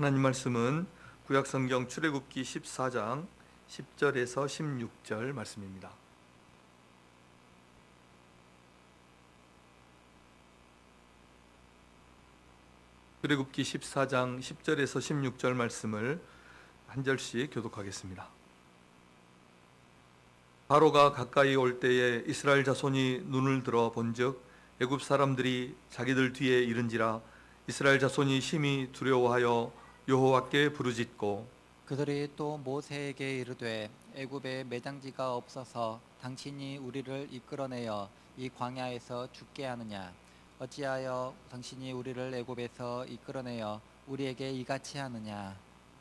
하나님 말씀은 구약성경 출애굽기 14장 10절에서 16절 말씀입니다. 출애굽기 14장 10절에서 16절 말씀을 한 절씩 교독하겠습니다. 바로가 가까이 올 때에 이스라엘 자손이 눈을 들어 본즉 애굽 사람들이 자기들 뒤에 이른지라 이스라엘 자손이 심히 두려워하여 여호와께 부르짖고 그들이 또 모세에게 이르되 애굽에 매장지가 없어서 당신이 우리를 이끌어내어 이 광야에서 죽게 하느냐 어찌하여 당신이 우리를 애굽에서 이끌어내어 우리에게 이같이 하느냐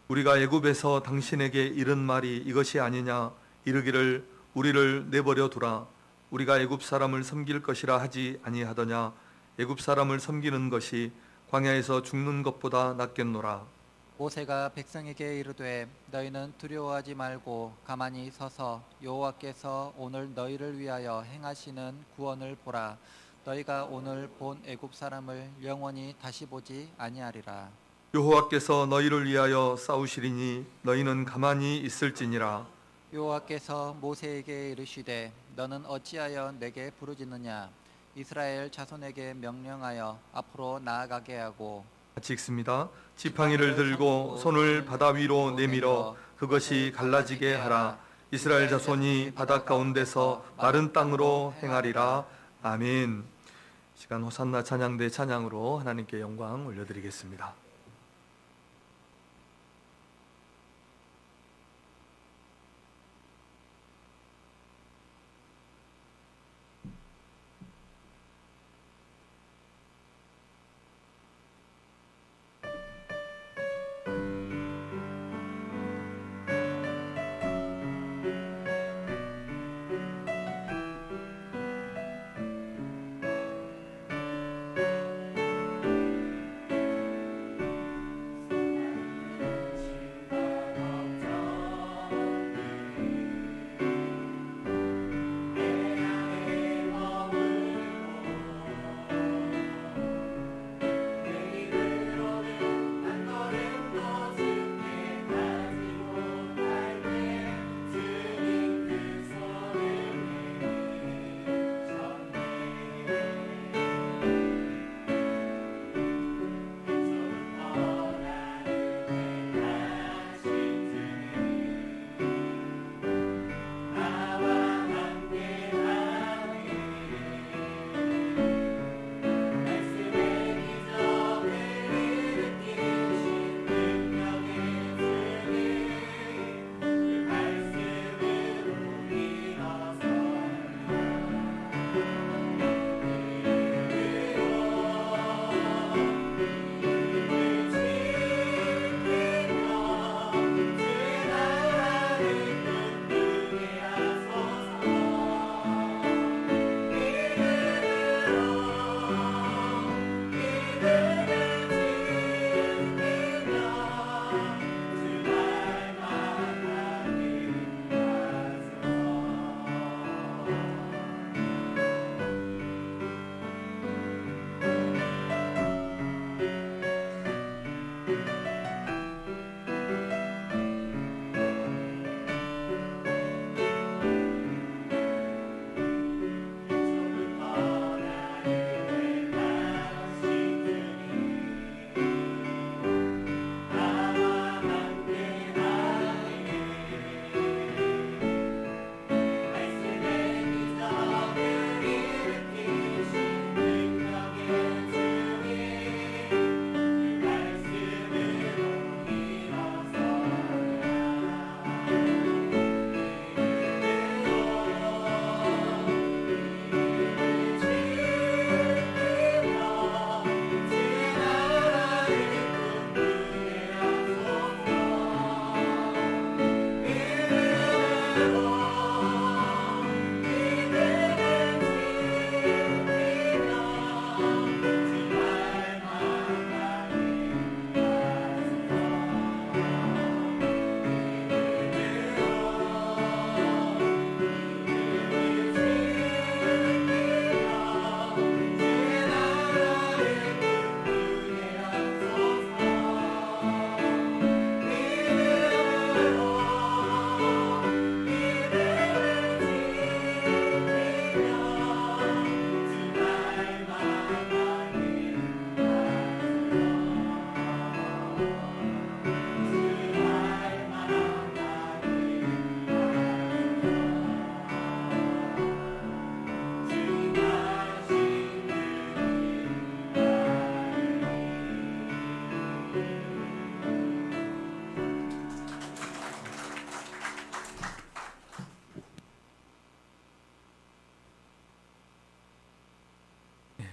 우리가 애굽에서 당신에게 이른 말이 이것이 아니냐 이르기를 우리를 내버려 두라 우리가 애굽 사람을 섬길 것이라 하지 아니하더냐 애굽 사람을 섬기는 것이 광야에서 죽는 것보다 낫겠노라. 모세가 백성에게 이르되 너희는 두려워하지 말고 가만히 서서 여호와께서 오늘 너희를 위하여 행하시는 구원을 보라 너희가 오늘 본 애굽 사람을 영원히 다시 보지 아니하리라. 여호와께서 너희를 위하여 싸우시리니 너희는 가만히 있을지니라. 여호와께서 모세에게 이르시되 너는 어찌하여 내게 부르짖느냐 이스라엘 자손에게 명령하여 앞으로 나아가게 하고 같이 읽습니다. 지팡이를 들고 손을 바다 위로 내밀어 그것이 갈라지게 하라. 이스라엘 자손이 바다 가운데서 마른 땅으로 행하리라. 아멘. 시간 호산나 찬양대 찬양으로 하나님께 영광 올려드리겠습니다.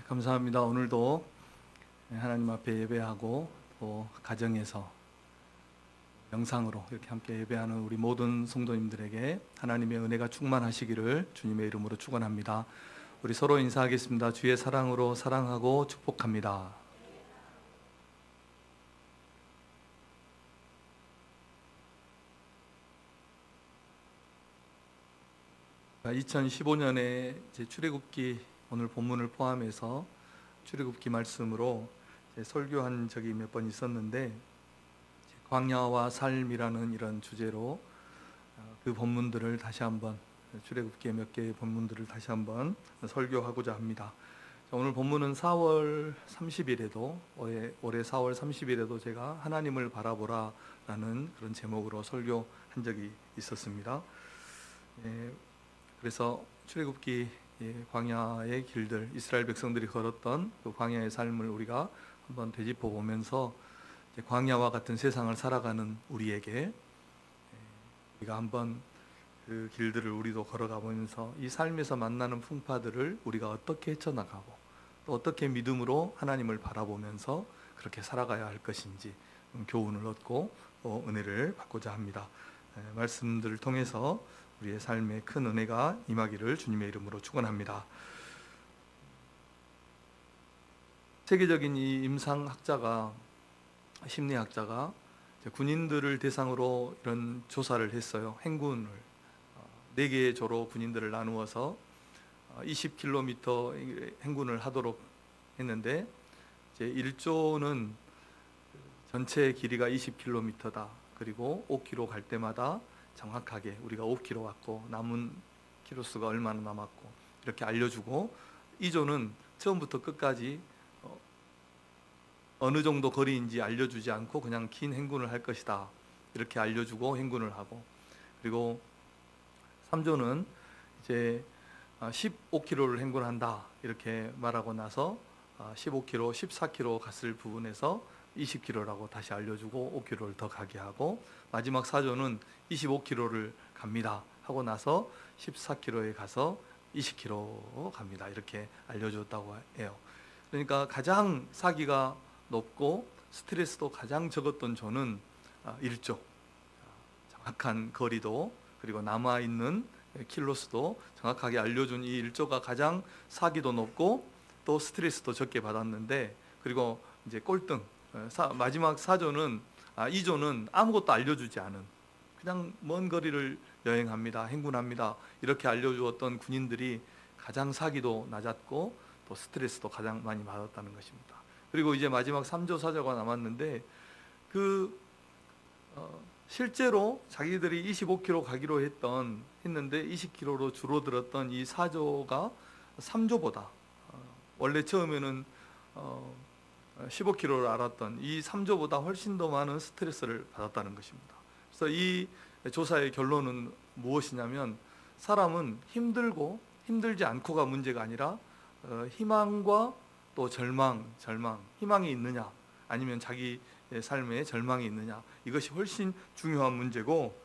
감사합니다. 오늘도 하나님 앞에 예배하고 또 가정에서 영상으로 이렇게 함께 예배하는 우리 모든 성도님들에게 하나님의 은혜가 충만하시기를 주님의 이름으로 축원합니다. 우리 서로 인사하겠습니다. 주의 사랑으로 사랑하고 축복합니다. 자, 2015년에 출애굽기 오늘 본문을 포함해서 출애굽기 말씀으로 설교한 적이 몇 번 있었는데 광야와 삶이라는 이런 주제로 그 본문들을 다시 한번 출애굽기의 몇 개의 본문들을 다시 한번 설교하고자 합니다. 오늘 본문은 4월 30일에도 올해 4월 30일에도 제가 하나님을 바라보라라는 그런 제목으로 설교한 적이 있었습니다. 그래서 출애굽기 광야의 길들, 이스라엘 백성들이 걸었던 그 광야의 삶을 우리가 한번 되짚어 보면서 광야와 같은 세상을 살아가는 우리에게 우리가 한번 그 길들을 우리도 걸어가 보면서 이 삶에서 만나는 풍파들을 우리가 어떻게 헤쳐나가고 또 어떻게 믿음으로 하나님을 바라보면서 그렇게 살아가야 할 것인지 교훈을 얻고 또 은혜를 받고자 합니다. 말씀들을 통해서 우리의 삶에 큰 은혜가 임하기를 주님의 이름으로 축원합니다. 세계적인 이 임상학자가 심리학자가 군인들을 대상으로 이런 조사를 했어요. 행군을 4개의 조로 군인들을 나누어서 20km 행군을 하도록 했는데 이제 1조는 전체 길이가 20km다. 그리고 5km 갈 때마다 정확하게 우리가 5km 왔고 남은 키로수가 얼마나 남았고 이렇게 알려주고 2조는 처음부터 끝까지 어느 정도 거리인지 알려주지 않고 그냥 긴 행군을 할 것이다 이렇게 알려주고 행군을 하고, 그리고 3조는 이제 15km를 행군한다 이렇게 말하고 나서 15km, 14km 갔을 부분에서 20km라고 다시 알려주고 5km를 더 가게 하고, 마지막 4조는 25km를 갑니다 하고 나서 14km에 가서 20km 갑니다 이렇게 알려줬다고 해요. 그러니까 가장 사기가 높고 스트레스도 가장 적었던 조는 1조, 정확한 거리도 그리고 남아있는 킬로수도 정확하게 알려준 이 1조가 가장 사기도 높고 또 스트레스도 적게 받았는데, 그리고 이제 꼴등 마지막 4조는 2조는 아무것도 알려주지 않은 그냥 먼 거리를 여행합니다, 행군합니다 이렇게 알려주었던 군인들이 가장 사기도 낮았고 또 스트레스도 가장 많이 받았다는 것입니다. 그리고 이제 마지막 3조 4조가 남았는데 실제로 자기들이 25km 가기로 했는데 20km로 줄어들었던 이 4조가 3조보다 원래 처음에는 15km를 알았던 이 3조보다 훨씬 더 많은 스트레스를 받았다는 것입니다. 그래서 이 조사의 결론은 무엇이냐면 사람은 힘들고 힘들지 않고가 문제가 아니라 희망과 또 절망, 희망이 있느냐 아니면 자기 삶에 절망이 있느냐, 이것이 훨씬 중요한 문제고,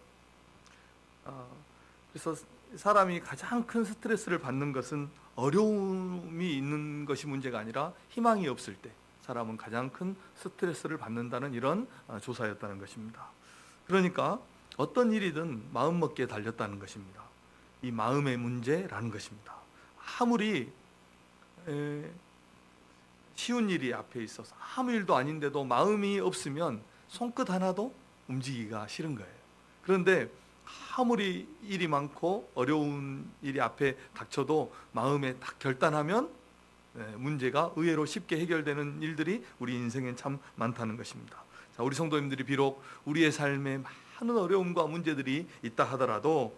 그래서 사람이 가장 큰 스트레스를 받는 것은 어려움이 있는 것이 문제가 아니라 희망이 없을 때 사람은 가장 큰 스트레스를 받는다는 이런 조사였다는 것입니다. 그러니까 어떤 일이든 마음먹기에 달렸다는 것입니다. 이 마음의 문제라는 것입니다. 아무리 쉬운 일이 앞에 있어서 아무 일도 아닌데도 마음이 없으면 손끝 하나도 움직이기가 싫은 거예요. 그런데 아무리 일이 많고 어려운 일이 앞에 닥쳐도 마음에 딱 결단하면 문제가 의외로 쉽게 해결되는 일들이 우리 인생엔 참 많다는 것입니다. 자, 우리 성도님들이 비록 우리의 삶에 많은 어려움과 문제들이 있다 하더라도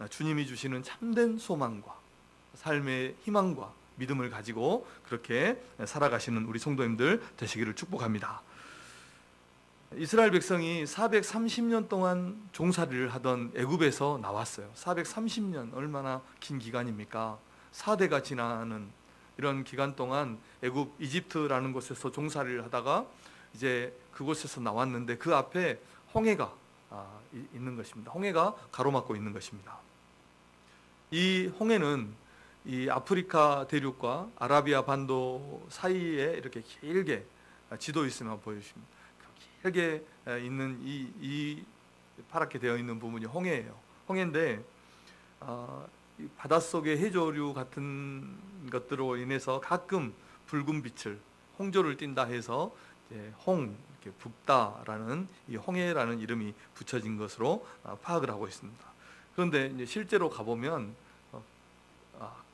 주님이 주시는 참된 소망과 삶의 희망과 믿음을 가지고 그렇게 살아가시는 우리 성도님들 되시기를 축복합니다. 이스라엘 백성이 430년 동안 종살이를 하던 애굽에서 나왔어요. 430년 얼마나 긴 기간입니까? 4대가 지나는 이런 기간 동안 애굽 이집트라는 곳에서 종살이를 하다가 이제 그곳에서 나왔는데 그 앞에 홍해가 있는 것입니다. 홍해가 가로막고 있는 것입니다. 이 홍해는 이 아프리카 대륙과 아라비아 반도 사이에 이렇게 길게 지도 있으면 보여주십니다. 길게 있는 이 파랗게 되어 있는 부분이 홍해예요. 홍해인데 이 바닷속의 해조류 같은 것들로 인해서 가끔 붉은 빛을 홍조를 띈다 해서 이제 이렇게 붓다라는 이 홍해라는 이름이 붙여진 것으로 파악을 하고 있습니다. 그런데 이제 실제로 가보면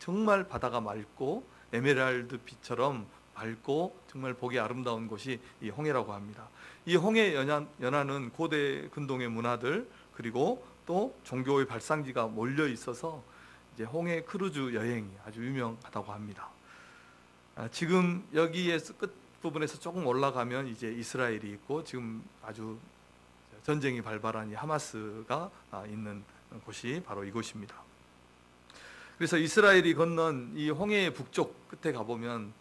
정말 바다가 맑고 에메랄드 빛처럼 맑고 정말 보기 아름다운 곳이 이 홍해라고 합니다. 이 홍해 연안은 고대 근동의 문화들 그리고 또 종교의 발상지가 몰려 있어서 이제 홍해 크루즈 여행이 아주 유명하다고 합니다. 지금 여기에서 끝 부분에서 조금 올라가면 이제 이스라엘이 있고 지금 아주 전쟁이 발발한 이 하마스가 있는 곳이 바로 이곳입니다. 그래서 이스라엘이 건넌 이 홍해의 북쪽 끝에 가보면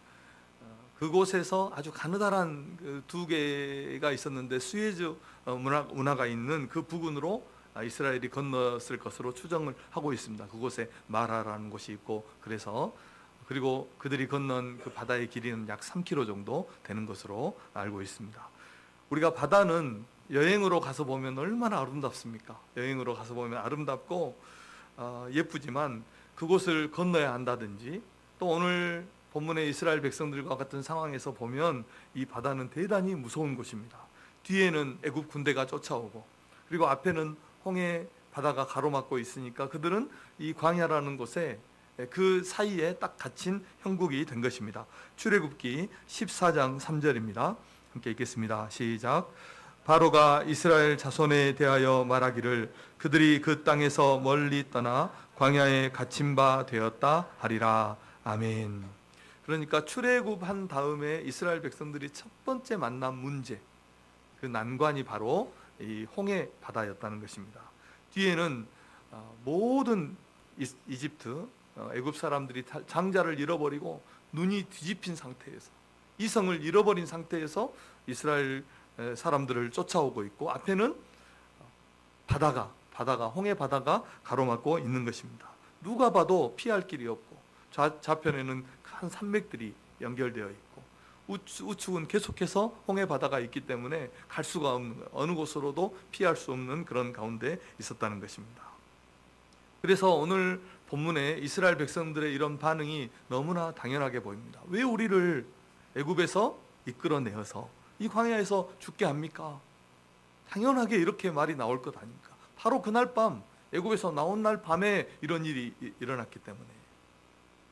그곳에서 아주 가느다란 두 개가 있었는데 수에즈 운하가 있는 그 부근으로 이스라엘이 건넜을 것으로 추정을 하고 있습니다. 그곳에 마라라는 곳이 있고 그리고 그들이 건넌 그 바다의 길이는 약 3km 정도 되는 것으로 알고 있습니다. 우리가 바다는 여행으로 가서 보면 얼마나 아름답습니까? 여행으로 가서 보면 아름답고 예쁘지만 그곳을 건너야 한다든지 또 오늘 본문의 이스라엘 백성들과 같은 상황에서 보면 이 바다는 대단히 무서운 곳입니다. 뒤에는 애굽 군대가 쫓아오고 그리고 앞에는 홍해 바다가 가로막고 있으니까 그들은 이 광야라는 곳에 그 사이에 딱 갇힌 형국이 된 것입니다. 출애굽기 14장 3절입니다. 함께 읽겠습니다. 시작. 바로가 이스라엘 자손에 대하여 말하기를 그들이 그 땅에서 멀리 떠나 광야에 갇힌 바 되었다 하리라. 아멘. 그러니까 출애굽한 다음에 이스라엘 백성들이 첫 번째 만난 문제, 그 난관이 바로 이 홍해 바다였다는 것입니다. 뒤에는 모든 이집트 애굽 사람들이 장자를 잃어버리고 눈이 뒤집힌 상태에서 이성을 잃어버린 상태에서 이스라엘 사람들을 쫓아오고 있고 앞에는 바다가 홍해 바다가 가로막고 있는 것입니다. 누가 봐도 피할 길이 없고 좌편에는 큰 산맥들이 연결되어 있고 우측은 계속해서 홍해 바다가 있기 때문에 갈 수가 없는 거예요. 어느 곳으로도 피할 수 없는 그런 가운데 있었다는 것입니다. 그래서 오늘 본문에 이스라엘 백성들의 이런 반응이 너무나 당연하게 보입니다. 왜 우리를 애굽에서 이끌어내어서 이 광야에서 죽게 합니까? 당연하게 이렇게 말이 나올 것 아닙니까? 바로 그날 밤 애굽에서 나온 날 밤에 이런 일이 일어났기 때문에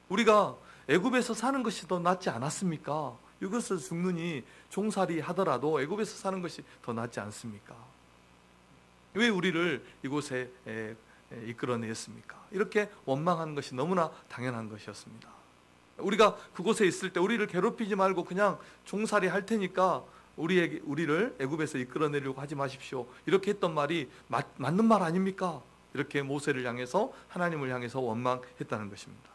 우리가 애굽에서 사는 것이 더 낫지 않았습니까? 이것을 죽느니 종살이 하더라도 애굽에서 사는 것이 더 낫지 않습니까? 왜 우리를 이곳에 이끌어냈습니까? 이렇게 원망하는 것이 너무나 당연한 것이었습니다. 우리가 그곳에 있을 때 우리를 괴롭히지 말고 그냥 종살이 할 테니까 우리를 애굽에서 이끌어내려고 하지 마십시오. 이렇게 했던 말이 맞는 말 아닙니까? 이렇게 모세를 향해서 하나님을 향해서 원망했다는 것입니다.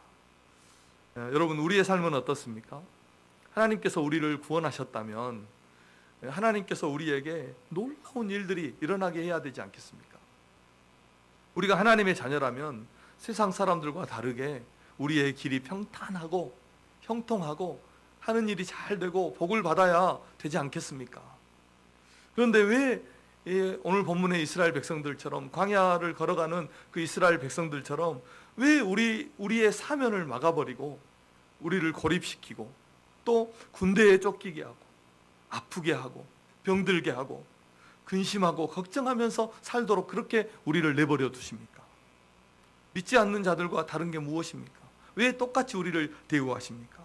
여러분, 우리의 삶은 어떻습니까? 하나님께서 우리를 구원하셨다면 하나님께서 우리에게 놀라운 일들이 일어나게 해야 되지 않겠습니까? 우리가 하나님의 자녀라면 세상 사람들과 다르게 우리의 길이 평탄하고 형통하고 하는 일이 잘 되고 복을 받아야 되지 않겠습니까? 그런데 왜 오늘 본문의 이스라엘 백성들처럼 광야를 걸어가는 그 이스라엘 백성들처럼 왜 우리의 사면을 막아버리고 우리를 고립시키고 또 군대에 쫓기게 하고 아프게 하고 병들게 하고 근심하고 걱정하면서 살도록 그렇게 우리를 내버려 두십니까? 믿지 않는 자들과 다른 게 무엇입니까? 왜 똑같이 우리를 대우하십니까?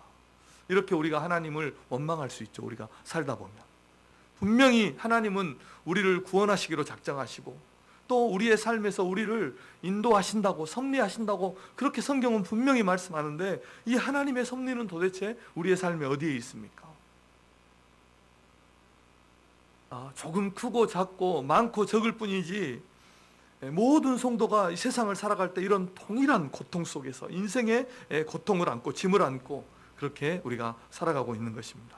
이렇게 우리가 하나님을 원망할 수 있죠. 우리가 살다 보면 분명히 하나님은 우리를 구원하시기로 작정하시고 또 우리의 삶에서 우리를 인도하신다고 섭리하신다고 그렇게 성경은 분명히 말씀하는데 이 하나님의 섭리는 도대체 우리의 삶에 어디에 있습니까? 조금 크고 작고 많고 적을 뿐이지 모든 성도가 이 세상을 살아갈 때 이런 동일한 고통 속에서 인생의 고통을 안고 짐을 안고 그렇게 우리가 살아가고 있는 것입니다.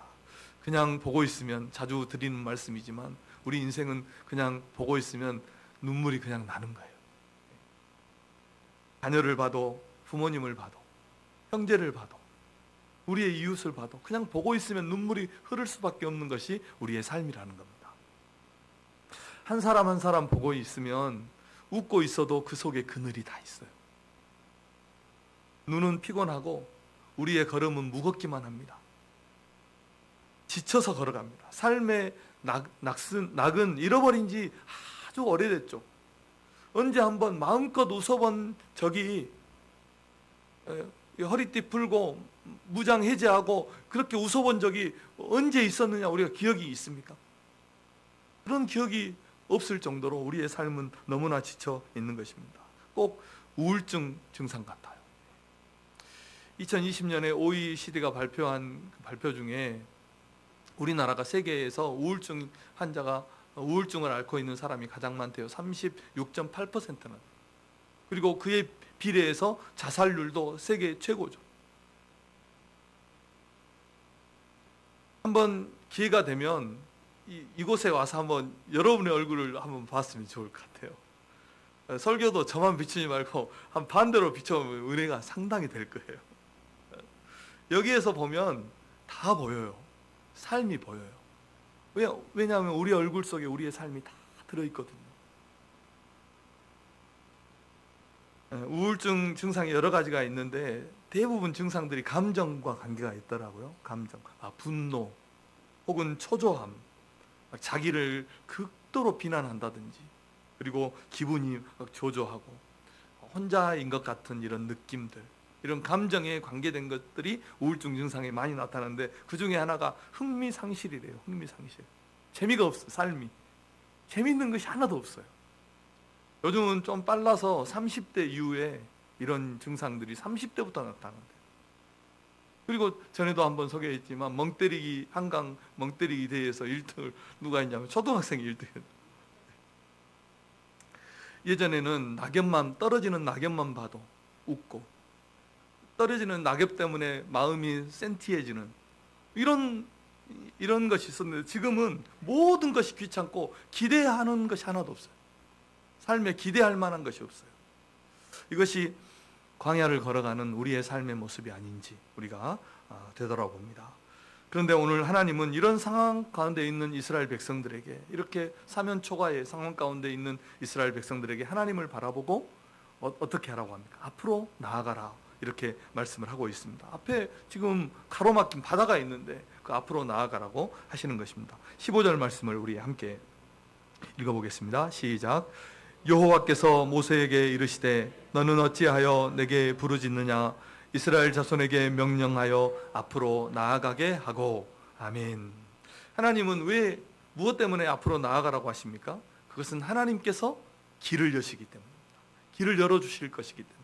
그냥 보고 있으면 자주 드리는 말씀이지만 우리 인생은 그냥 보고 있으면 눈물이 그냥 나는 거예요. 자녀를 봐도 부모님을 봐도 형제를 봐도 우리의 이웃을 봐도 그냥 보고 있으면 눈물이 흐를 수밖에 없는 것이 우리의 삶이라는 겁니다. 한 사람 한 사람 보고 있으면 웃고 있어도 그 속에 그늘이 다 있어요. 눈은 피곤하고 우리의 걸음은 무겁기만 합니다. 지쳐서 걸어갑니다. 삶의 낙은 잃어버린 지 아주 오래됐죠. 언제 한번 마음껏 웃어본 적이, 허리띠 풀고 무장 해제하고 그렇게 웃어본 적이 언제 있었느냐 우리가 기억이 있습니까? 그런 기억이 없을 정도로 우리의 삶은 너무나 지쳐 있는 것입니다. 꼭 우울증 증상 같아요. 2020년에 OECD가 발표한 발표 중에 우리나라가 세계에서 우울증을 앓고 있는 사람이 가장 많대요. 36.8%는. 그리고 그에 비례해서 자살률도 세계 최고죠. 한번 기회가 되면 이곳에 와서 한번 여러분의 얼굴을 한번 봤으면 좋을 것 같아요. 설교도 저만 비추지 말고 한 반대로 비춰보면 은혜가 상당히 될 거예요. 여기에서 보면 다 보여요. 삶이 보여요. 왜냐하면 우리 얼굴 속에 우리의 삶이 다 들어있거든요. 우울증 증상이 여러 가지가 있는데 대부분 증상들이 감정과 관계가 있더라고요. 감정, 분노 혹은 초조함, 자기를 극도로 비난한다든지, 그리고 기분이 조조하고 혼자인 것 같은 이런 느낌들, 이런 감정에 관계된 것들이 우울증 증상에 많이 나타나는데 그 중에 하나가 흥미상실이래요. 흥미상실. 재미가 없어요. 삶이. 재미있는 것이 하나도 없어요. 요즘은 좀 빨라서 30대 이후에 이런 증상들이 30대부터 나타난대요. 그리고 전에도 한번 소개했지만 한강 멍때리기 대회에서 1등을 누가 했냐면 초등학생이 1등이었어요. 예전에는 떨어지는 낙엽만 봐도 웃고, 떨어지는 낙엽 때문에 마음이 센티해지는 이런 것이 있었는데, 지금은 모든 것이 귀찮고 기대하는 것이 하나도 없어요. 삶에 기대할 만한 것이 없어요. 이것이 광야를 걸어가는 우리의 삶의 모습이 아닌지 우리가 되돌아봅니다. 그런데 오늘 하나님은 이런 상황 가운데 있는 이스라엘 백성들에게, 이렇게 사면 초과의 상황 가운데 있는 이스라엘 백성들에게 하나님을 바라보고 어떻게 하라고 합니까? 앞으로 나아가라, 이렇게 말씀을 하고 있습니다. 앞에 지금 가로막힌 바다가 있는데 그 앞으로 나아가라고 하시는 것입니다. 15절 말씀을 우리 함께 읽어보겠습니다. 시작. 여호와께서 모세에게 이르시되 너는 어찌하여 내게 부르짖느냐? 이스라엘 자손에게 명령하여 앞으로 나아가게 하고. 아멘. 하나님은 왜, 무엇 때문에 앞으로 나아가라고 하십니까? 그것은 하나님께서 길을 여시기 때문입니다. 길을 열어주실 것이기 때문에.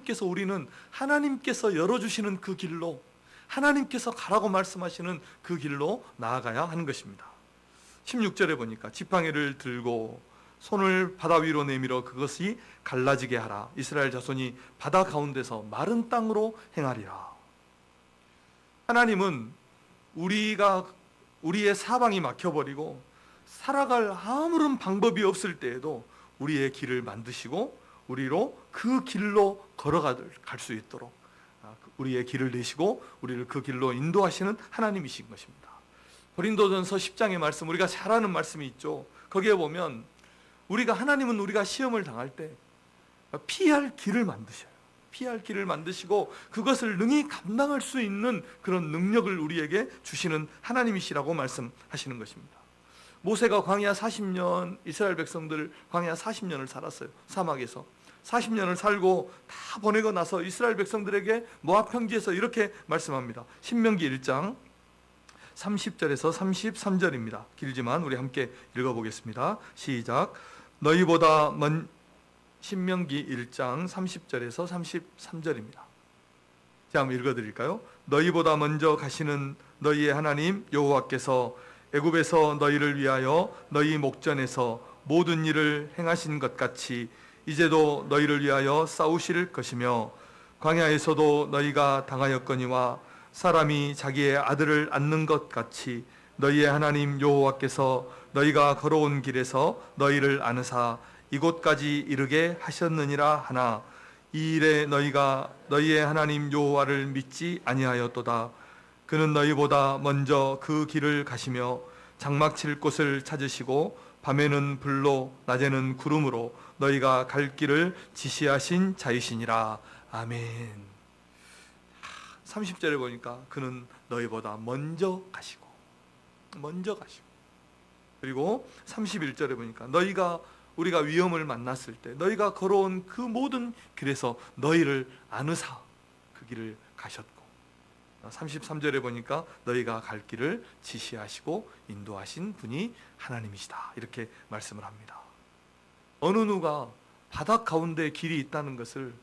그래서 우리는 하나님께서 열어주시는 그 길로, 하나님께서 가라고 말씀하시는 그 길로 나아가야 하는 것입니다. 16절에 보니까 지팡이를 들고 손을 바다 위로 내밀어 그것이 갈라지게 하라. 이스라엘 자손이 바다 가운데서 마른 땅으로 행하리라. 하나님은 우리의 사방이 막혀버리고 살아갈 아무런 방법이 없을 때에도 우리의 길을 만드시고 우리로 그 길로 걸어갈 수 있도록 우리의 길을 내시고 우리를 그 길로 인도하시는 하나님이신 것입니다. 고린도전서 10장의 말씀, 우리가 잘 아는 말씀이 있죠. 거기에 보면 하나님은 우리가 시험을 당할 때 피할 길을 만드셔요. 피할 길을 만드시고 그것을 능히 감당할 수 있는 그런 능력을 우리에게 주시는 하나님이시라고 말씀하시는 것입니다. 모세가 광야 40년, 이스라엘 백성들 광야 40년을 살았어요. 사막에서 40년을 살고 다 보내고 나서 이스라엘 백성들에게 모압 평지에서 이렇게 말씀합니다. 신명기 1장 30절에서 33절입니다. 길지만 우리 함께 읽어보겠습니다. 시작. 신명기 1장 30절에서 33절입니다. 자, 한번 읽어드릴까요? 너희보다 먼저 가시는 너희의 하나님 여호와께서 애굽에서 너희를 위하여 너희 목전에서 모든 일을 행하신 것 같이 이제도 너희를 위하여 싸우실 것이며, 광야에서도 너희가 당하였거니와 사람이 자기의 아들을 안는 것 같이 너희의 하나님 여호와께서 너희가 걸어온 길에서 너희를 안으사 이곳까지 이르게 하셨느니라 하나, 이 일에 너희가 너희의 하나님 여호와를 믿지 아니하였도다. 그는 너희보다 먼저 그 길을 가시며 장막 칠 곳을 찾으시고 밤에는 불로 낮에는 구름으로 너희가 갈 길을 지시하신 자이시니라. 아멘. 30절에 보니까 그는 너희보다 먼저 가시고 그리고 31절에 보니까 우리가 위험을 만났을 때 너희가 걸어온 그 모든 길에서 너희를 안으사 그 길을 가셨고 33절에 보니까 너희가 갈 길을 지시하시고 인도하신 분이 하나님이시다, 이렇게 말씀을 합니다. 어느 누가 바닷 가운데 길이 있다는 것을,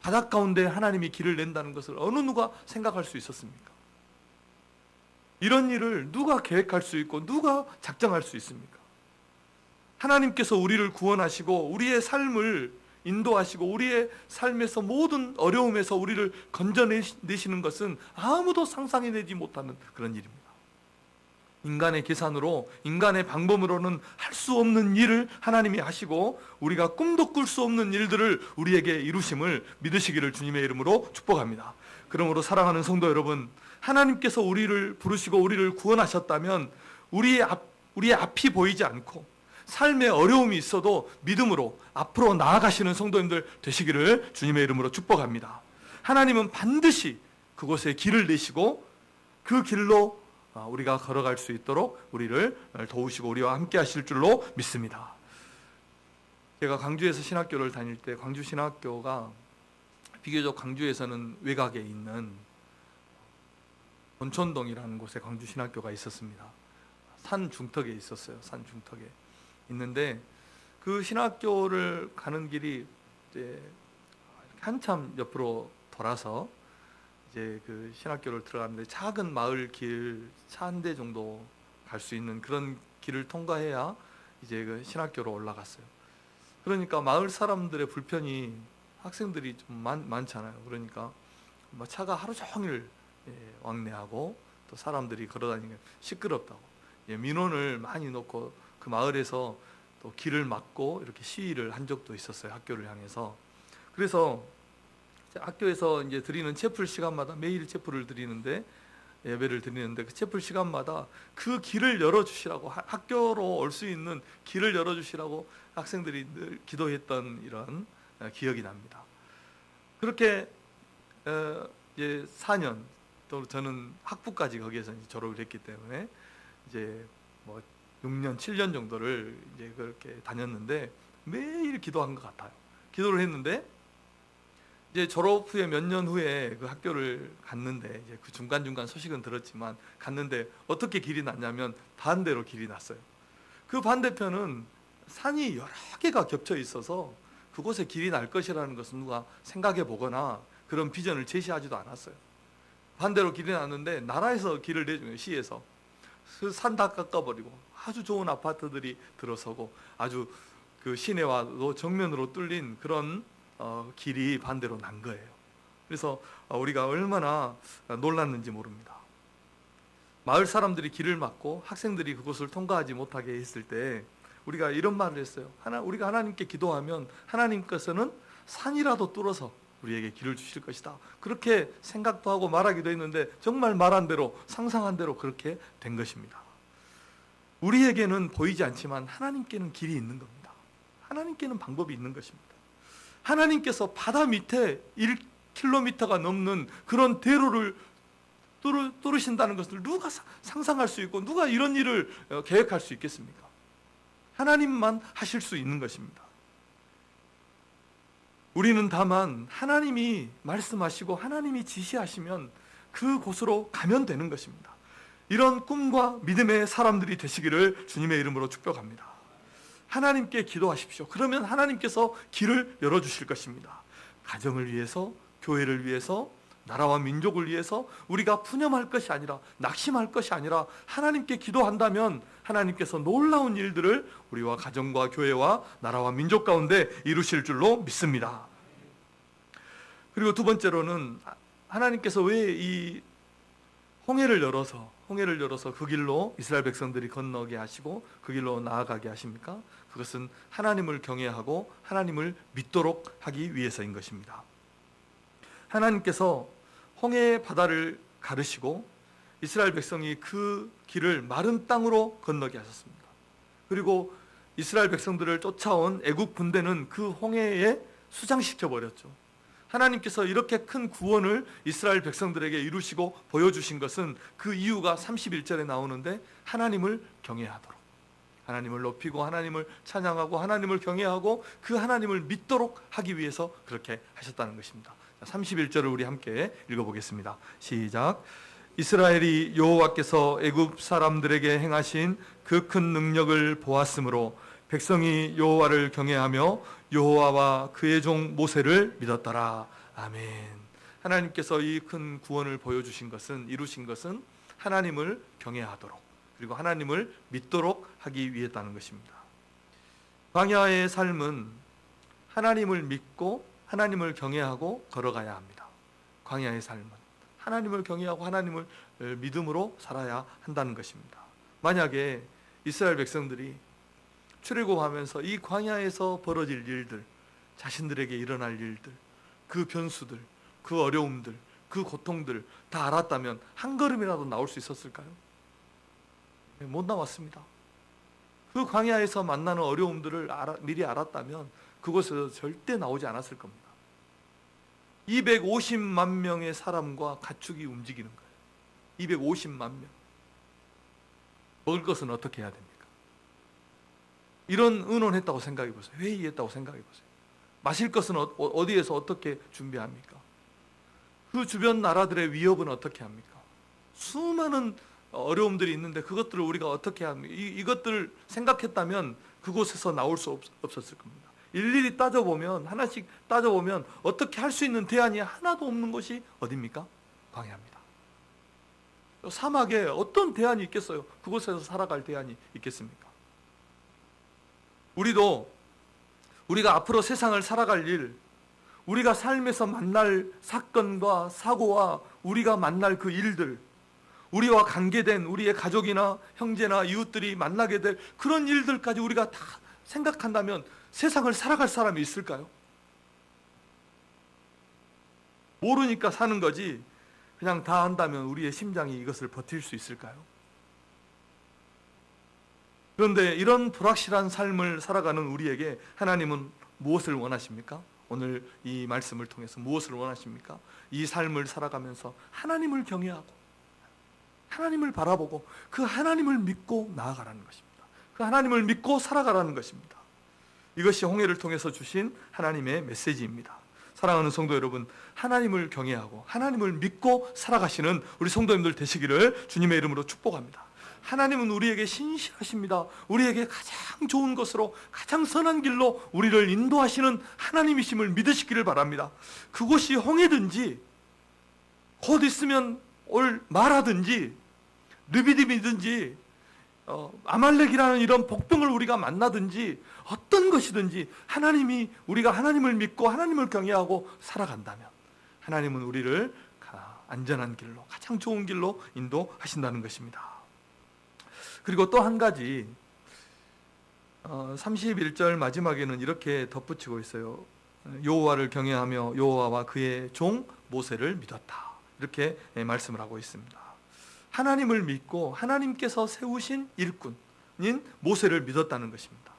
바닷 가운데 하나님이 길을 낸다는 것을 어느 누가 생각할 수 있었습니까? 이런 일을 누가 계획할 수 있고 누가 작정할 수 있습니까? 하나님께서 우리를 구원하시고 우리의 삶을 인도하시고 우리의 삶에서 모든 어려움에서 우리를 건져내시는 것은 아무도 상상해내지 못하는 그런 일입니다. 인간의 계산으로, 인간의 방법으로는 할 수 없는 일을 하나님이 하시고 우리가 꿈도 꿀 수 없는 일들을 우리에게 이루심을 믿으시기를 주님의 이름으로 축복합니다. 그러므로 사랑하는 성도 여러분, 하나님께서 우리를 부르시고 우리를 구원하셨다면 우리의 앞이 보이지 않고 삶에 어려움이 있어도 믿음으로 앞으로 나아가시는 성도님들 되시기를 주님의 이름으로 축복합니다. 하나님은 반드시 그곳에 길을 내시고 그 길로 우리가 걸어갈 수 있도록 우리를 도우시고 우리와 함께 하실 줄로 믿습니다. 제가 광주에서 신학교를 다닐 때 광주 신학교가 비교적 광주에서는 외곽에 있는 본촌동이라는 곳에 광주 신학교가 있었습니다. 산 중턱에 있었어요. 산 중턱에 있는데 그 신학교를 가는 길이 이제 한참 옆으로 돌아서 이제 그 신학교를 들어가는데 작은 마을 길 차 한 대 정도 갈 수 있는 그런 길을 통과해야 이제 그 신학교로 올라갔어요. 그러니까 마을 사람들의 불편이, 학생들이 좀 많잖아요. 그러니까 뭐 차가 하루 종일 왕래하고 또 사람들이 걸어다니면 시끄럽다고 민원을 많이 놓고 그 마을에서 또 길을 막고 이렇게 시위를 한 적도 있었어요. 학교를 향해서. 그래서 학교에서 이제 드리는 채플 시간마다 매일 채플을 드리는데, 예배를 드리는데 그 채플 시간마다 그 길을 열어주시라고, 학교로 올 수 있는 길을 열어주시라고 학생들이 늘 기도했던 이런 기억이 납니다. 그렇게 이제 4년, 또 저는 학부까지 거기에서 이제 졸업을 했기 때문에 이제 뭐 6년, 7년 정도를 이제 그렇게 다녔는데 매일 기도한 것 같아요. 기도를 했는데 이제 졸업 후에 몇 년 후에 그 학교를 갔는데 이제 그 중간중간 소식은 들었지만 갔는데 어떻게 길이 났냐면 반대로 길이 났어요. 그 반대편은 산이 여러 개가 겹쳐 있어서 그곳에 길이 날 것이라는 것은 누가 생각해 보거나 그런 비전을 제시하지도 않았어요. 반대로 길이 났는데 나라에서 길을 내주면 시에서 그 산 다 깎아버리고 아주 좋은 아파트들이 들어서고 아주 그 시내와도 정면으로 뚫린 그런 길이 반대로 난 거예요. 그래서 우리가 얼마나 놀랐는지 모릅니다. 마을 사람들이 길을 막고 학생들이 그곳을 통과하지 못하게 했을 때 우리가 이런 말을 했어요. 우리가 하나님께 기도하면 하나님께서는 산이라도 뚫어서 우리에게 길을 주실 것이다. 그렇게 생각도 하고 말하기도 했는데 정말 말한 대로, 상상한 대로 그렇게 된 것입니다. 우리에게는 보이지 않지만 하나님께는 길이 있는 겁니다. 하나님께는 방법이 있는 것입니다. 하나님께서 바다 밑에 1km가 넘는 그런 대로를 뚫으신다는 것을 누가 상상할 수 있고 누가 이런 일을 계획할 수 있겠습니까? 하나님만 하실 수 있는 것입니다. 우리는 다만 하나님이 말씀하시고 하나님이 지시하시면 그곳으로 가면 되는 것입니다. 이런 꿈과 믿음의 사람들이 되시기를 주님의 이름으로 축복합니다. 하나님께 기도하십시오. 그러면 하나님께서 길을 열어주실 것입니다. 가정을 위해서, 교회를 위해서, 나라와 민족을 위해서 우리가 푸념할 것이 아니라, 낙심할 것이 아니라 하나님께 기도한다면 하나님께서 놀라운 일들을 우리와 가정과 교회와 나라와 민족 가운데 이루실 줄로 믿습니다. 그리고 두 번째로는 하나님께서 왜 이 홍해를 열어서 그 길로 이스라엘 백성들이 건너게 하시고 그 길로 나아가게 하십니까? 그것은 하나님을 경외하고 하나님을 믿도록 하기 위해서인 것입니다. 하나님께서 홍해 바다를 가르시고 이스라엘 백성이 그 길을 마른 땅으로 건너게 하셨습니다. 그리고 이스라엘 백성들을 쫓아온 애국 군대는 그 홍해에 수장시켜 버렸죠. 하나님께서 이렇게 큰 구원을 이스라엘 백성들에게 이루시고 보여주신 것은 그 이유가 31절에 나오는데 하나님을 경외하도록, 하나님을 높이고 하나님을 찬양하고 하나님을 경외하고 그 하나님을 믿도록 하기 위해서 그렇게 하셨다는 것입니다. 31절을 우리 함께 읽어보겠습니다. 시작. 이스라엘이 여호와께서 애굽 사람들에게 행하신 그 큰 능력을 보았으므로 백성이 여호와를 경외하며 여호와와 그의 종 모세를 믿었더라. 아멘. 하나님께서 이 큰 구원을 보여주신 것은, 이루신 것은 하나님을 경외하도록, 그리고 하나님을 믿도록 하기 위했다는 것입니다. 광야의 삶은 하나님을 믿고 하나님을 경외하고 걸어가야 합니다. 광야의 삶은 하나님을 경외하고 하나님을 믿음으로 살아야 한다는 것입니다. 만약에 이스라엘 백성들이 출애굽하면서 이 광야에서 벌어질 일들, 자신들에게 일어날 일들, 그 변수들, 그 어려움들, 그 고통들 다 알았다면 한 걸음이라도 나올 수 있었을까요? 못 나왔습니다. 그 광야에서 만나는 어려움들을 미리 알았다면 그곳에서 절대 나오지 않았을 겁니다. 250만 명의 사람과 가축이 움직이는 거예요. 250만 명. 먹을 것은 어떻게 해야 됩니까? 이런 의논했다고 생각해 보세요. 회의했다고 생각해 보세요. 마실 것은 어디에서 어떻게 준비합니까? 그 주변 나라들의 위협은 어떻게 합니까? 수많은 어려움들이 있는데 그것들을 우리가 어떻게 합니까? 이것들을 생각했다면 그곳에서 나올 수 없었을 겁니다. 일일이 따져보면, 하나씩 따져보면 어떻게 할 수 있는 대안이 하나도 없는 것이 어디입니까? 광야입니다. 사막에 어떤 대안이 있겠어요? 그곳에서 살아갈 대안이 있겠습니까? 우리가 앞으로 세상을 살아갈 일, 우리가 삶에서 만날 사건과 사고와 우리가 만날 그 일들, 우리와 관계된 우리의 가족이나 형제나 이웃들이 만나게 될 그런 일들까지 우리가 다 생각한다면 세상을 살아갈 사람이 있을까요? 모르니까 사는 거지 그냥 다 안다면 우리의 심장이 이것을 버틸 수 있을까요? 그런데 이런 불확실한 삶을 살아가는 우리에게 하나님은 무엇을 원하십니까? 오늘 이 말씀을 통해서 무엇을 원하십니까? 이 삶을 살아가면서 하나님을 경외하고 하나님을 바라보고 그 하나님을 믿고 나아가라는 것입니다. 그 하나님을 믿고 살아가라는 것입니다. 이것이 홍해를 통해서 주신 하나님의 메시지입니다. 사랑하는 성도 여러분, 하나님을 경외하고 하나님을 믿고 살아가시는 우리 성도님들 되시기를 주님의 이름으로 축복합니다. 하나님은 우리에게 신실하십니다. 우리에게 가장 좋은 것으로 가장 선한 길로 우리를 인도하시는 하나님이심을 믿으시기를 바랍니다. 그곳이 홍해든지 곧 있으면 올 마라든지 르비딤이든지 아말렉이라는 이런 복병을 우리가 만나든지 어떤 것이든지 우리가 하나님을 믿고 하나님을 경외하고 살아간다면 하나님은 우리를 안전한 길로, 가장 좋은 길로 인도하신다는 것입니다. 그리고 또 한 가지 31절 마지막에는 이렇게 덧붙이고 있어요. 여호와를 경외하며 여호와와 그의 종 모세를 믿었다. 이렇게 말씀을 하고 있습니다. 하나님을 믿고 하나님께서 세우신 일꾼인 모세를 믿었다는 것입니다.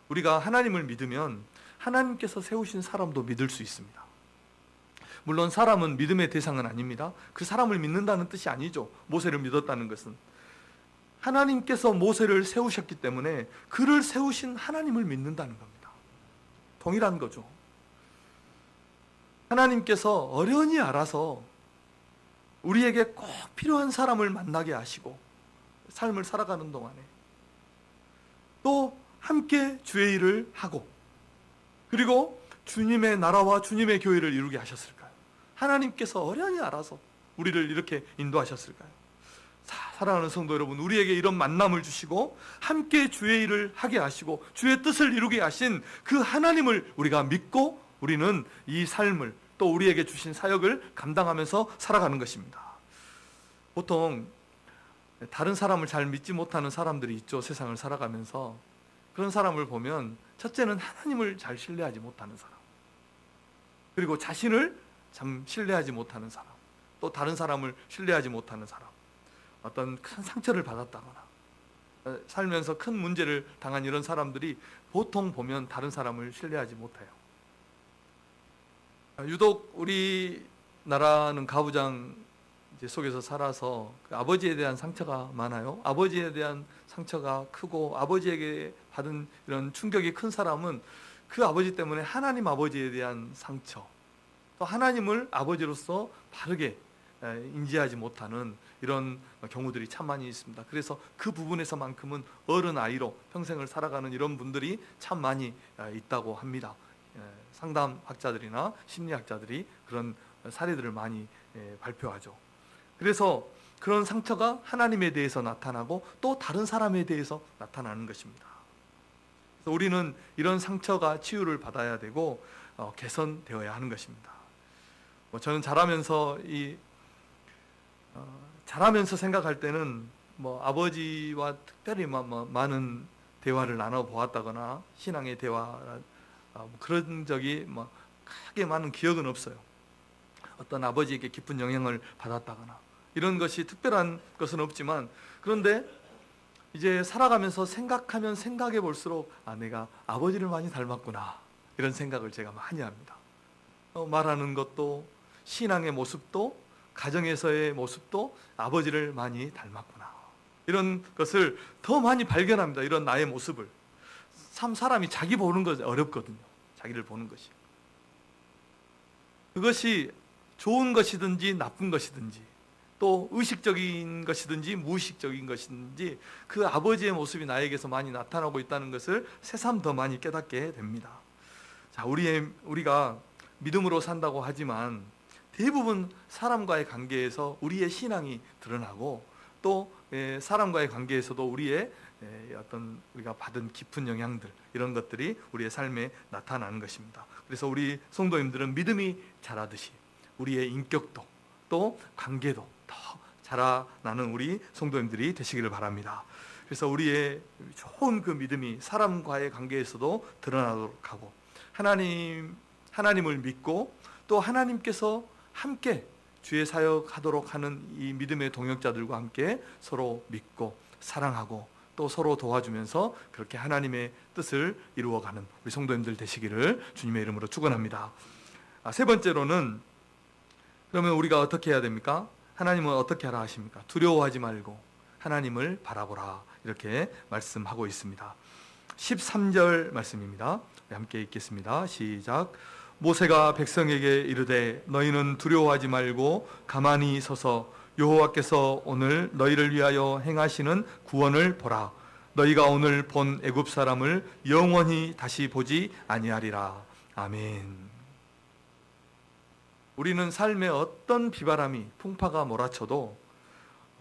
우리가 하나님을 믿으면 하나님께서 세우신 사람도 믿을 수 있습니다. 물론 사람은 믿음의 대상은 아닙니다. 그 사람을 믿는다는 뜻이 아니죠. 모세를 믿었다는 것은 하나님께서 모세를 세우셨기 때문에 그를 세우신 하나님을 믿는다는 겁니다. 동일한 거죠. 하나님께서 어련히 알아서 우리에게 꼭 필요한 사람을 만나게 하시고 삶을 살아가는 동안에 또 함께 주의 일을 하고 그리고 주님의 나라와 주님의 교회를 이루게 하셨을까요? 하나님께서 어련히 알아서 우리를 이렇게 인도하셨을까요? 사랑하는 성도 여러분, 우리에게 이런 만남을 주시고 함께 주의 일을 하게 하시고 주의 뜻을 이루게 하신 그 하나님을 우리가 믿고 우리는 이 삶을 또 우리에게 주신 사역을 감당하면서 살아가는 것입니다. 보통 다른 사람을 잘 믿지 못하는 사람들이 있죠. 세상을 살아가면서. 그런 사람을 보면 첫째는 하나님을 잘 신뢰하지 못하는 사람, 그리고 자신을 참 신뢰하지 못하는 사람, 또 다른 사람을 신뢰하지 못하는 사람, 어떤 큰 상처를 받았다거나 살면서 큰 문제를 당한 이런 사람들이 보통 보면 다른 사람을 신뢰하지 못해요. 유독 우리나라는 가부장 속에서 살아서 그 아버지에 대한 상처가 많아요. 아버지에 대한 상처가 크고 아버지에게 받은 이런 충격이 큰 사람은 그 아버지 때문에 하나님 아버지에 대한 상처, 또 하나님을 아버지로서 바르게 인지하지 못하는 이런 경우들이 참 많이 있습니다. 그래서 그 부분에서만큼은 어른 아이로 평생을 살아가는 이런 분들이 참 많이 있다고 합니다. 상담학자들이나 심리학자들이 그런 사례들을 많이 발표하죠. 그래서 그런 상처가 하나님에 대해서 나타나고 또 다른 사람에 대해서 나타나는 것입니다. 그래서 우리는 이런 상처가 치유를 받아야 되고 개선되어야 하는 것입니다. 저는 자라면서 생각할 때는 아버지와 특별히 많은 대화를 나눠 보았다거나 신앙의 대화 그런 적이 크게 많은 기억은 없어요. 어떤 아버지에게 깊은 영향을 받았다거나 이런 것이 특별한 것은 없지만, 그런데 이제 살아가면서 생각하면 생각해 볼수록 내가 아버지를 많이 닮았구나, 이런 생각을 제가 많이 합니다. 말하는 것도, 신앙의 모습도, 가정에서의 모습도 아버지를 많이 닮았구나, 이런 것을 더 많이 발견합니다. 이런 나의 모습을. 참 사람이 자기 보는 것이 어렵거든요. 자기를 보는 것이. 그것이 좋은 것이든지 나쁜 것이든지, 또 의식적인 것이든지 무의식적인 것이든지 그 아버지의 모습이 나에게서 많이 나타나고 있다는 것을 새삼 더 많이 깨닫게 됩니다. 자, 우리가 믿음으로 산다고 하지만 대부분 사람과의 관계에서 우리의 신앙이 드러나고, 또 사람과의 관계에서도 우리의 우리가 받은 깊은 영향들, 이런 것들이 우리의 삶에 나타나는 것입니다. 그래서 우리 성도님들은 믿음이 자라듯이 우리의 인격도 또 관계도 더 자라나는 우리 성도님들이 되시기를 바랍니다. 그래서 우리의 좋은 그 믿음이 사람과의 관계에서도 드러나도록 하고, 하나님을 믿고 또 하나님께서 함께 주의 사역하도록 하는 이 믿음의 동역자들과 함께 서로 믿고 사랑하고 또 서로 도와주면서 그렇게 하나님의 뜻을 이루어가는 우리 성도님들 되시기를 주님의 이름으로 축원합니다. 세 번째로는, 그러면 우리가 어떻게 해야 됩니까? 하나님은 어떻게 하라 하십니까? 두려워하지 말고 하나님을 바라보라, 이렇게 말씀하고 있습니다. 13절 말씀입니다. 함께 읽겠습니다. 시작. 모세가 백성에게 이르되 너희는 두려워하지 말고 가만히 서서 여호와께서 오늘 너희를 위하여 행하시는 구원을 보라. 너희가 오늘 본 애굽 사람을 영원히 다시 보지 아니하리라. 아멘. 우리는 삶에 어떤 비바람이 풍파가 몰아쳐도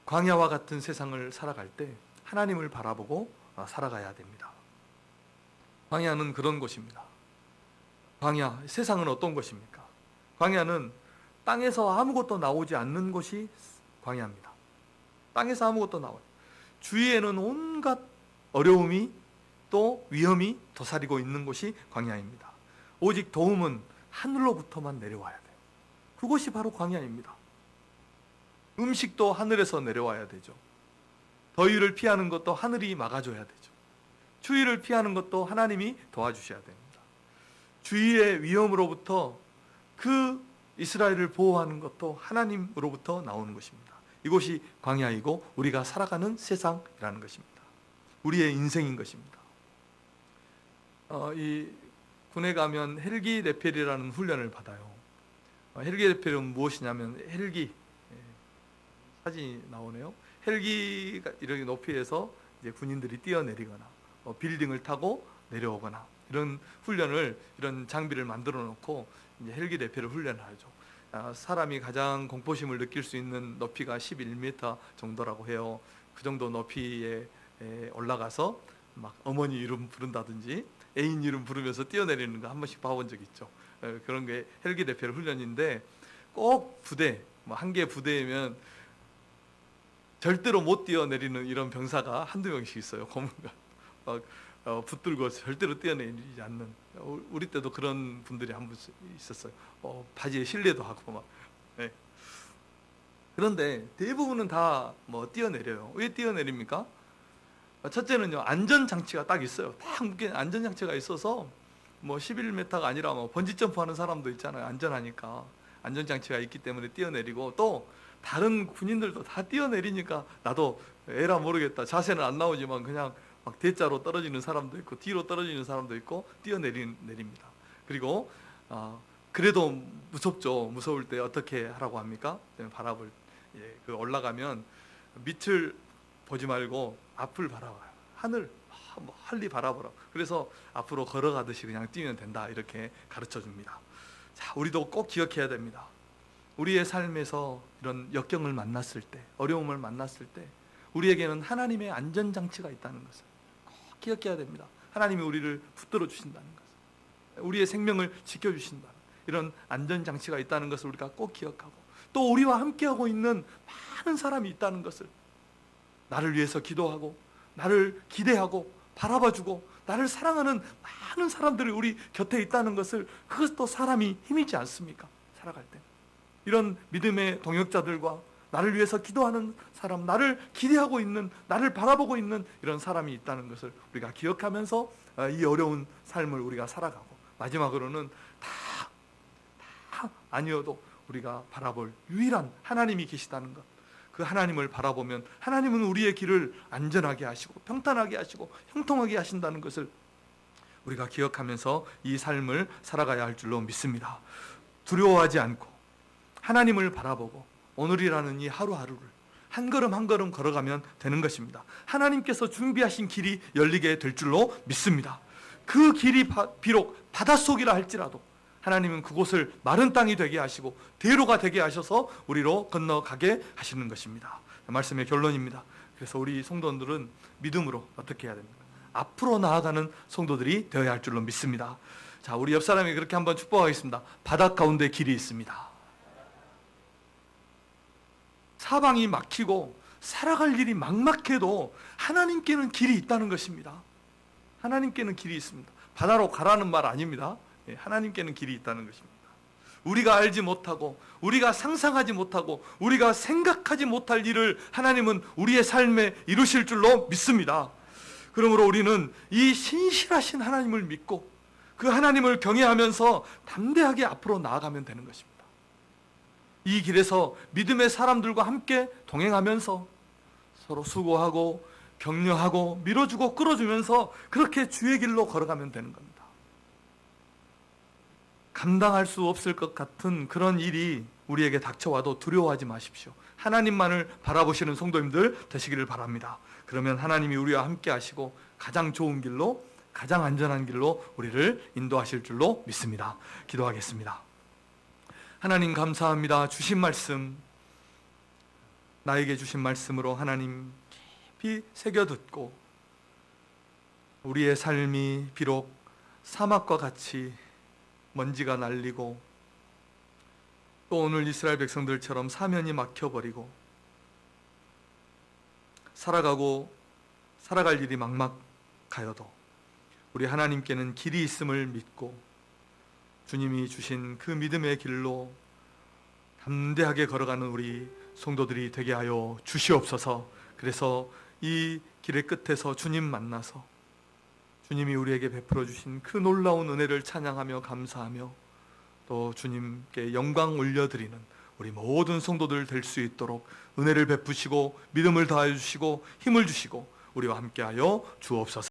광야와 같은 세상을 살아갈 때 하나님을 바라보고 살아가야 됩니다. 광야는 그런 곳입니다. 광야, 세상은 어떤 것입니까? 광야는 땅에서 아무것도 나오지 않는 곳이 광야입니다. 땅에서 아무것도 나와요. 주위에는 온갖 어려움이 또 위험이 도사리고 있는 곳이 광야입니다. 오직 도움은 하늘로부터만 내려와야 돼요. 그것이 바로 광야입니다. 음식도 하늘에서 내려와야 되죠. 더위를 피하는 것도 하늘이 막아줘야 되죠. 추위를 피하는 것도 하나님이 도와주셔야 됩니다. 주위의 위험으로부터 그 이스라엘을 보호하는 것도 하나님으로부터 나오는 것입니다. 이곳이 광야이고 우리가 살아가는 세상이라는 것입니다. 우리의 인생인 것입니다. 이 군에 가면 헬기 레펠이라는 훈련을 받아요. 헬기 레펠은 무엇이냐면, 헬기, 사진이 나오네요. 헬기가 이렇게 높이에서 이제 군인들이 뛰어내리거나 빌딩을 타고 내려오거나 이런 훈련을, 이런 장비를 만들어 놓고 이제 헬기 레펠을 훈련하죠. 사람이 가장 공포심을 느낄 수 있는 높이가 11m 정도라고 해요. 그 정도 높이에 올라가서 막 어머니 이름 부른다든지 애인 이름 부르면서 뛰어내리는 거 한 번씩 봐본 적 있죠. 그런 게 헬기 레펠 훈련인데, 꼭 부대, 한 개 부대이면 절대로 못 뛰어내리는 이런 병사가 한두 명씩 있어요. 고문관 막 붙들고 절대로 뛰어내리지 않는. 우리 때도 그런 분들이 한 분 있었어요. 바지에 실례도 하고 막. 네. 그런데 대부분은 다 뭐 뛰어내려요. 왜 뛰어내립니까? 첫째는요, 안전장치가 딱 있어요. 딱 묶인 안전장치가 있어서 뭐 11m가 아니라 뭐 번지점프 하는 사람도 있잖아요. 안전하니까 안전장치가 있기 때문에 뛰어내리고, 또 다른 군인들도 다 뛰어내리니까 나도 에라 모르겠다, 자세는 안 나오지만 그냥 막 대자로 떨어지는 사람도 있고 뒤로 떨어지는 사람도 있고 뛰어내립니다. 그리고 그래도 무섭죠. 무서울 때 어떻게 하라고 합니까? 바라볼 그 올라가면 밑을 보지 말고 앞을 바라봐요. 하늘 할리 바라보라. 그래서 앞으로 걸어가듯이 그냥 뛰면 된다, 이렇게 가르쳐 줍니다. 자, 우리도 꼭 기억해야 됩니다. 우리의 삶에서 이런 역경을 만났을 때, 어려움을 만났을 때 우리에게는 하나님의 안전장치가 있다는 것을 꼭 기억해야 됩니다. 하나님이 우리를 붙들어 주신다는 것을, 우리의 생명을 지켜주신다는 이런 안전장치가 있다는 것을 우리가 꼭 기억하고, 또 우리와 함께하고 있는 많은 사람이 있다는 것을, 나를 위해서 기도하고 나를 기대하고 바라봐주고 나를 사랑하는 많은 사람들이 우리 곁에 있다는 것을, 그것도 사람이 힘이지 않습니까? 살아갈 때 이런 믿음의 동역자들과 나를 위해서 기도하는 사람, 나를 기대하고 있는, 나를 바라보고 있는 이런 사람이 있다는 것을 우리가 기억하면서 이 어려운 삶을 우리가 살아가고, 마지막으로는 다 아니어도 우리가 바라볼 유일한 하나님이 계시다는 것, 그 하나님을 바라보면 하나님은 우리의 길을 안전하게 하시고 평탄하게 하시고 형통하게 하신다는 것을 우리가 기억하면서 이 삶을 살아가야 할 줄로 믿습니다. 두려워하지 않고 하나님을 바라보고 오늘이라는 이 하루하루를 한 걸음 한 걸음 걸어가면 되는 것입니다. 하나님께서 준비하신 길이 열리게 될 줄로 믿습니다. 그 길이 비록 바닷속이라 할지라도 하나님은 그곳을 마른 땅이 되게 하시고 대로가 되게 하셔서 우리로 건너가게 하시는 것입니다. 말씀의 결론입니다. 그래서 우리 성도들은 믿음으로 어떻게 해야 됩니까? 앞으로 나아가는 성도들이 되어야 할 줄로 믿습니다. 자, 우리 옆 사람이 그렇게 한번 축복하겠습니다. 바닷 가운데 길이 있습니다. 사방이 막히고 살아갈 일이 막막해도 하나님께는 길이 있다는 것입니다. 하나님께는 길이 있습니다. 바다로 가라는 말 아닙니다. 하나님께는 길이 있다는 것입니다. 우리가 알지 못하고 우리가 상상하지 못하고 우리가 생각하지 못할 일을 하나님은 우리의 삶에 이루실 줄로 믿습니다. 그러므로 우리는 이 신실하신 하나님을 믿고 그 하나님을 경외하면서 담대하게 앞으로 나아가면 되는 것입니다. 이 길에서 믿음의 사람들과 함께 동행하면서 서로 수고하고 격려하고 밀어주고 끌어주면서 그렇게 주의 길로 걸어가면 되는 겁니다. 감당할 수 없을 것 같은 그런 일이 우리에게 닥쳐와도 두려워하지 마십시오. 하나님만을 바라보시는 성도님들 되시기를 바랍니다. 그러면 하나님이 우리와 함께 하시고 가장 좋은 길로, 가장 안전한 길로 우리를 인도하실 줄로 믿습니다. 기도하겠습니다. 하나님 감사합니다. 주신 말씀, 나에게 주신 말씀으로 하나님 깊이 새겨듣고 우리의 삶이 비록 사막과 같이 먼지가 날리고 또 오늘 이스라엘 백성들처럼 사면이 막혀버리고 살아갈 일이 막막하여도 우리 하나님께는 길이 있음을 믿고 주님이 주신 그 믿음의 길로 담대하게 걸어가는 우리 성도들이 되게 하여 주시옵소서. 그래서 이 길의 끝에서 주님 만나서 주님이 우리에게 베풀어 주신 그 놀라운 은혜를 찬양하며 감사하며 또 주님께 영광 올려드리는 우리 모든 성도들 될 수 있도록 은혜를 베푸시고 믿음을 다해 주시고 힘을 주시고 우리와 함께하여 주옵소서.